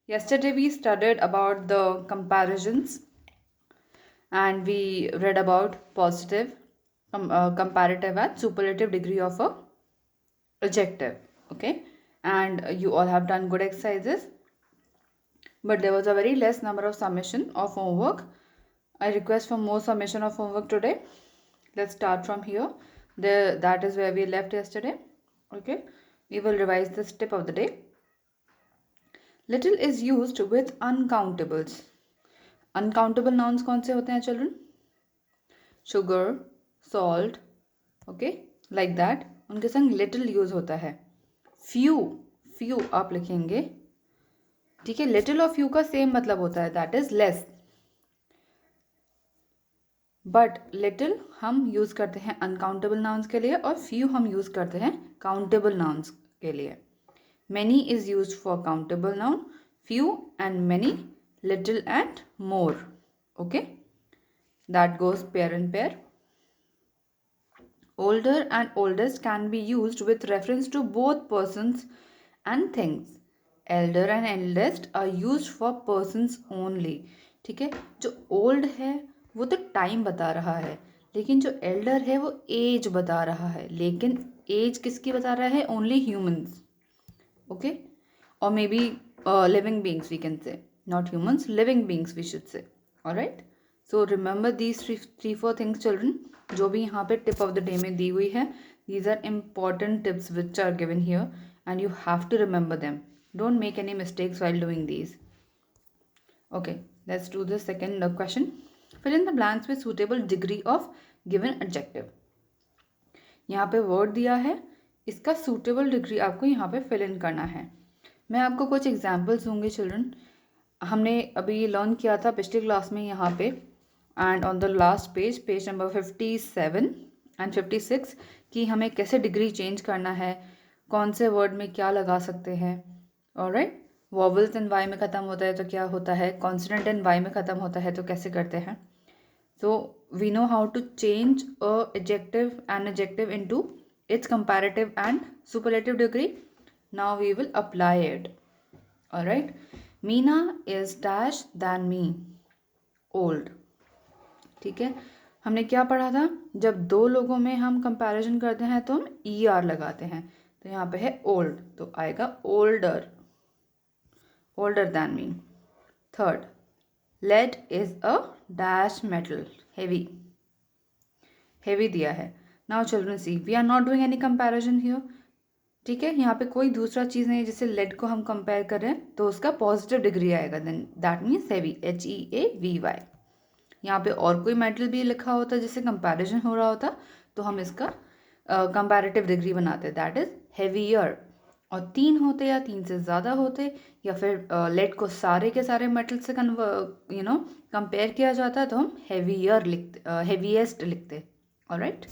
Yesterday we studied about the comparisons and we read about positive, comparative and superlative degree of a adjective. Okay, and you all have done good exercises, but there was a very less number of summation of homework. I request for more summation of homework today. Let's start from here. That is where we left yesterday. Okay, we will revise this tip of the day. Little is used with uncountables. Uncountable nouns कौन से होते हैं children? Sugar, salt, okay, like that. उनके संग little use होता है. Few, few आप लिखेंगे. ठीक है, little और few का same मतलब होता है, that is less. But little हम यूज करते हैं अनकाउंटेबल नाउन्स के लिए और फ्यू हम यूज करते हैं काउंटेबल नाउन्स के लिए. Many is used for countable noun, few and many, little and more. Okay, that goes pair and pair. Older and oldest can be used with reference to both persons and things. Elder and eldest are used for persons only. ठीक है, जो old है वो तो time बता रहा है, लेकिन जो एल्डर है वो एज बता रहा है. लेकिन एज किसकी बता रहा है? Only humans. Okay, or maybe living beings we can say, not humans, living beings we should say. All right, so remember these three four things children जो भी यहाँ पे tip of the day में दी हुई है. These are important tips which are given here and you have to remember them. Don't make any mistakes while doing these. Okay, let's do the second question. Fill in the blanks with suitable degree of given adjective. यहाँ पे word दिया है, इसका suitable degree आपको यहाँ पे fill in करना है. मैं आपको कुछ एग्जांपल्स दूंगी चिल्ड्रन. हमने अभी लर्न किया था पिछली क्लास में यहाँ पे, and on the last page number 57 and 56 कि हमें कैसे डिग्री चेंज करना है, कौन से वर्ड में क्या लगा सकते हैं. ऑलराइट, वॉवल्स एंड वाई में ख़त्म होता है तो क्या होता है, कॉन्सोनेंट एंड वाई में ख़त्म होता है तो कैसे करते हैं. So we know how to change an adjective into its comparative and superlative degree. Now we will apply it. All right. Meena is dash than me. Old. ठीक है, हमने क्या पढ़ा था? जब दो लोगों में हम कंपैरिजन करते हैं तो हम ER लगाते हैं. तो यहाँ पे है old, तो आएगा older. Older than me. Third, lead is a dash metal, heavy. Heavy दिया है. Now children see, we are not doing any comparison here. ठीक है, यहाँ पे कोई दूसरा चीज़ नहीं है जिससे lead को हम कंपेयर कर रहे हैं तो उसका पॉजिटिव डिग्री आएगा. Then that means heavy, HEAVY. यहाँ पे और कोई मेटल भी लिखा होता जिससे कंपैरिजन हो रहा होता तो हम इसका कंपैरेटिव डिग्री बनाते, दैट इज हैवियर. और तीन होते या तीन से ज़्यादा होते या फिर लेड को सारे के सारे मेटल से कंपेयर किया जाता है तो हम हैवियर लिखते, हैवीएस्ट लिखते. Alright,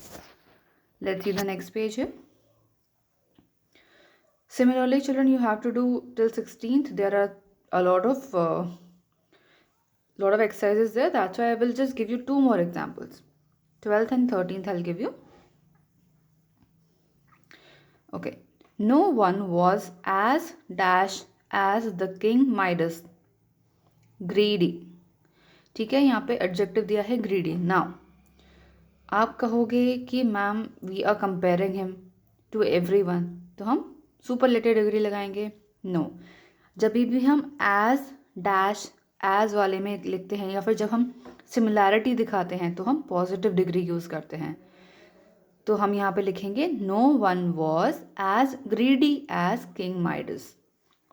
let's see the next page है. Similarly children, you have to do till 16th. There are a lot of exercises there. That's why I will just give you two more examples. 12th and 13th I'll give you. Okay. No one was as dash as the king Midas. Greedy. ठीक है, यहाँ पे adjective दिया है greedy. Now आप कहोगे कि ma'am we are comparing him to everyone, तो हम सुपरलेटिव डिग्री लगाएंगे. नो, जब भी हम एज डैश एज वाले में लिखते हैं या फिर जब हम सिमिलैरिटी दिखाते हैं तो हम पॉजिटिव डिग्री यूज़ करते हैं. तो हम यहाँ पे लिखेंगे no one was as greedy as King Midas.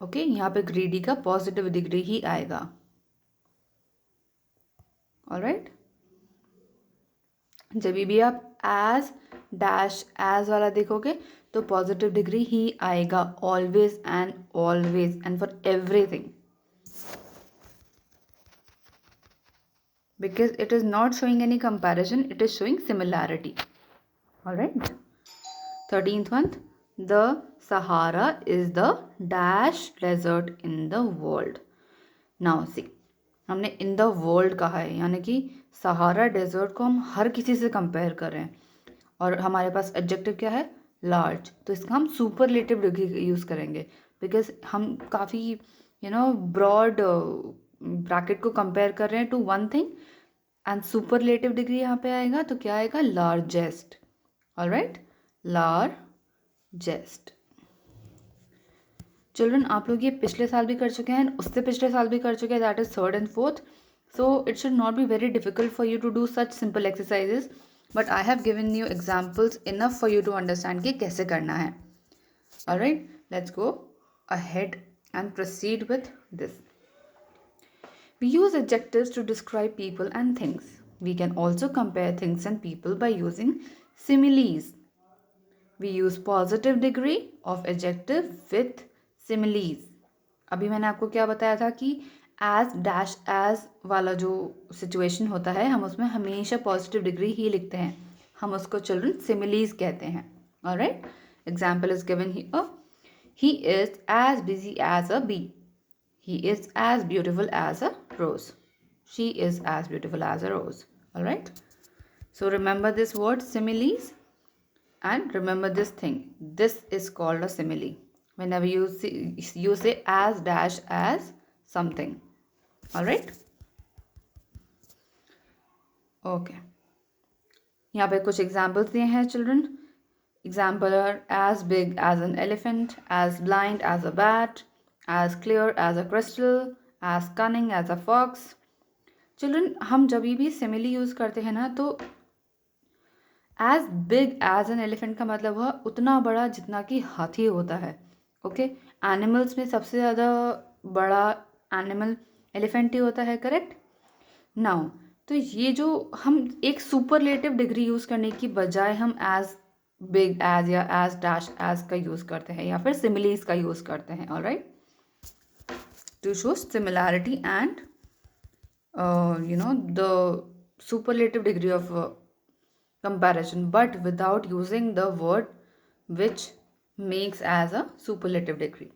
Okay, यहाँ पे ग्रीडी का पॉजिटिव डिग्री ही आएगा. ऑलराइट, जब भी आप एज डैश एज वाला देखोगे तो पॉजिटिव डिग्री ही आएगा, always and for everything, because it is not showing any comparison, it is showing similarity. All right, 13th one, the Sahara is the dash desert in the world. Now see, हमने in the world कहा है, यानी कि Sahara desert को हम हर किसी से compare कर रहे हैं और हमारे पास एडजेक्टिव क्या है, लार्ज. तो इसका हम सुपरलेटिव डिग्री यूज़ करेंगे बिकॉज हम काफ़ी ब्रॉड ब्रैकेट को कंपेयर कर रहे हैं to one thing, and superlative degree यहाँ पे आएगा तो क्या आएगा, लार्जेस्ट. Alright, largest. चिल्ड्रन, आप लोग ये पिछले साल भी कर चुके हैं, उससे पिछले साल भी कर चुके हैं, that is third and fourth. So it should not be very difficult for you to do such simple exercises, but I have given you examples enough for you to understand कि कैसे करना है. Alright, let's go ahead and proceed with this. We use adjectives to describe people and things. We can also compare things and people by using similes. We use positive degree of adjective with similes. अभी मैंने आपको क्या बताया था कि as dash as वाला जो situation होता है, हम उसमें हमेशा पॉजिटिव डिग्री ही लिखते हैं. हम उसको चिल्ड्रन सिमिलीज कहते हैं. Alright, example is given here. He is as busy as a bee. He is as beautiful as a rose. She is as beautiful as a rose. Alright? So remember this word similes and remember this thing. This is called a simile. Whenever you say as dash as something. Alright? Okay. यहाँ पे कुछ examples दिए हैं children. Example are as big as an elephant, as blind as a bat, as clear as a crystal, as cunning as a fox. Children, हम जब भी simile use करते हैं ना तो as big as an elephant का मतलब हुआ उतना बड़ा जितना कि हाथी होता है. ओके, एनिमल्स में सबसे ज़्यादा बड़ा एनिमल एलिफेंट ही होता है. करेक्ट. नाउ तो ये जो हम एक सुपरलेटिव डिग्री यूज़ करने की बजाय हम एज बिग एज या एज डैश एज का यूज़ करते हैं या फिर सिमिलीज का यूज़ करते हैं. Alright, to show similarity and the superlative degree of comparison, but without using the word which makes as a superlative degree.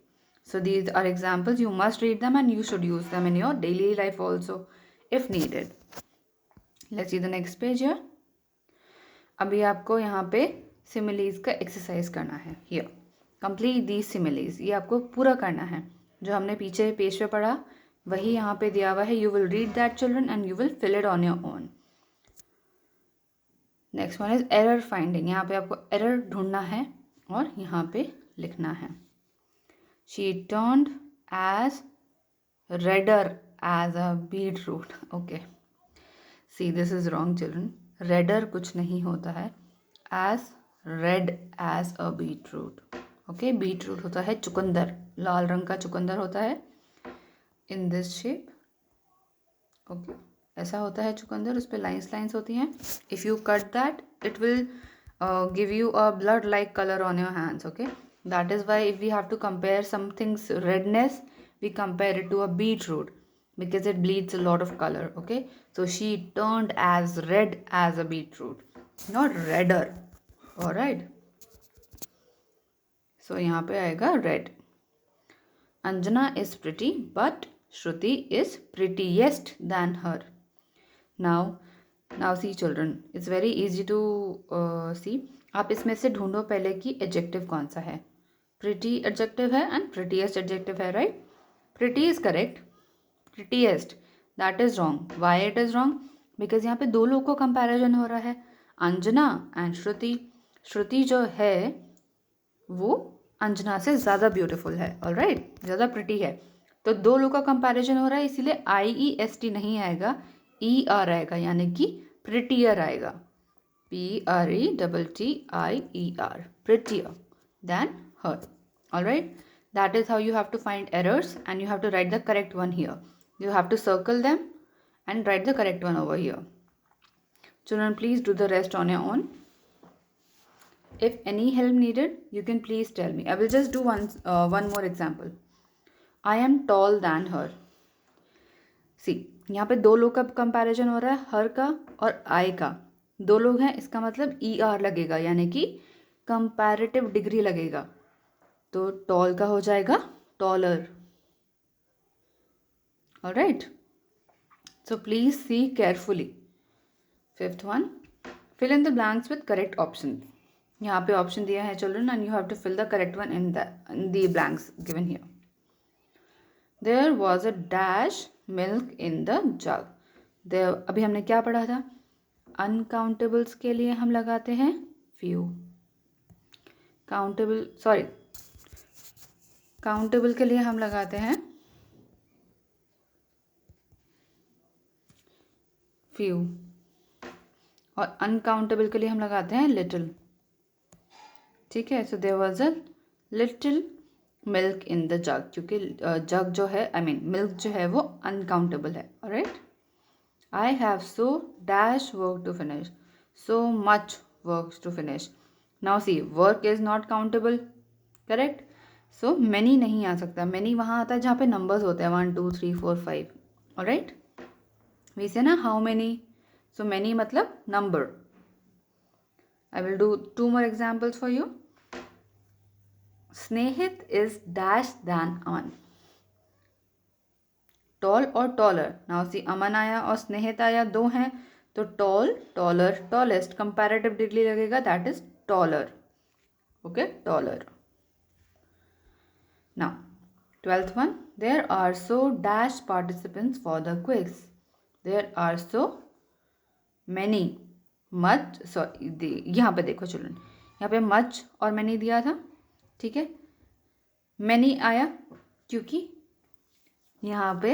So these are examples. You must read them and you should use them in your daily life also if needed. Let's see the next page here. अभी आपको यहाँ पे similes का exercise करना है. Here complete these similes. ये आपको पूरा करना है. जो हमने पीछे पेज पे पढ़ा वही यहाँ पे दिया हुआ है. You will read that children and you will fill it on your own. Next one is error finding. यहाँ पे आपको एरर ढूंढना है और यहाँ पे लिखना है. She turned as redder as a beetroot. Okay, see this is wrong children. Redder कुछ नहीं होता है. As red as a beetroot. Okay, beetroot होता है चुकंदर, लाल रंग का चुकंदर होता है इन दिस शेप. ओके, ऐसा होता है चुकंदर, उस पर लाइन्स होती हैं. If you cut that it will give you a blood like colour on your hands. Okay, that is why if we have to compare something's redness we compare it to a beetroot because it bleeds a lot of color. Okay, so she turned as red as a beetroot, not redder. All right, so यहाँ पे आएगा red. Anjana is pretty but Shruti is prettiest than her. Now see children, it's very easy to see. आप इसमें से ढूंढो पहले कि adjective कौन सा है. pretty एडजेक्टिव है and prettiest एडजेक्टिव है. right, pretty is correct. prettiest that is wrong. why it is wrong? because यहाँ पे दो लोग को कंपैरिजन हो रहा है, अंजना एंड श्रुति. श्रुति जो है वो अंजना से ज़्यादा ब्यूटीफुल है. ऑलराइट, ज़्यादा प्रिटी है. तो दो लोग का कंपैरिजन हो रहा है, इसीलिए IEST नहीं आएगा, ER आएगा, यानी कि प्रिटियर आएगा. PRETTIER, prettier than her. Alright, that is how you have to find errors and you have to write the correct one here. You have to circle them and write the correct one over here. Children, please do the rest on your own. If any help needed, you can please tell me. I will just do one more example. I am tall than her. See, यहाँ पे दो लोग का comparison हो रहा है, हर का और आई का. दो लोग हैं, इसका मतलब ER लगेगा, यानी कि कंपैरेटिव डिग्री लगेगा. तो टॉल का हो जाएगा taller. Alright, so please see carefully. Fifth one, fill in the blanks with correct option. यहाँ पे ऑप्शन दिया है children and you have to fill the correct one in the blanks given here. There was a dash milk in the jug. There, अभी हमने क्या पढ़ा था? Uncountables के लिए हम लगाते हैं फ्यू, काउंटेबल के लिए हम लगाते हैं फ्यू, और अनकाउंटेबल के लिए हम लगाते हैं लिटिल। ठीक है, so there was a little milk in the jug, क्योंकि जग जो है, मिल्क जो है वो अनकाउंटेबल है। Alright, I have so dash work to finish, so much work to finish. Now see, work is not countable, correct. So many नहीं आ सकता, मैनी वहाँ आता है जहाँ पे नंबर्स होते हैं 1 2 3 4 5। ऑलराइट, वी से ना हाउ मैनी, सो मैनी मतलब number. I will do 2 more examples for you. Snehit is dash than Aman. Tall और taller. Now see, अमन आया और स्नेहित आया, दो हैं, तो tall, taller, tallest comparative degree लगेगा, that is taller. Okay, taller. Now 12th one, there are so dash participants for the quiz. There are so many, much, sorry यहाँ पे देखो चिल्ड्रन, यहाँ पे much और many दिया था। ठीक है, many आया क्योंकि यहाँ पे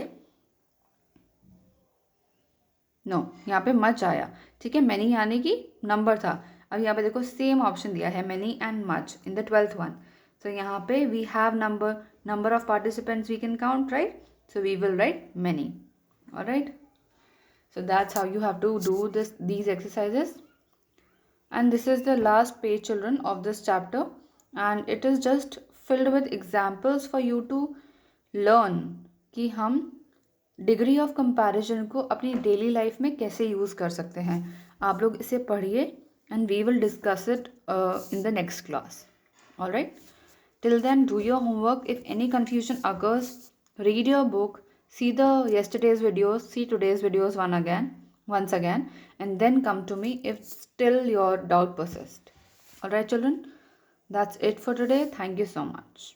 यहाँ पे मच आया। ठीक है, मैनी आने की नंबर था। अब यहाँ पे देखो सेम ऑप्शन दिया है, many and much in the 12th one. So यहाँ पे we have number of participants we can count, right? So we will write many. Alright, so that's how you have to do these exercises, and this is the last page children of this chapter, and it is just filled with examples for you to learn कि हम degree of comparison को अपनी daily life में कैसे use कर सकते हैं। आप लोग इसे पढ़िए and we will discuss it in the next class. Alright, till then do your homework. If any confusion occurs, read your book, see the yesterday's videos, see today's videos once again, and then come to me if still your doubt persists. All right children, that's it for today. Thank you so much.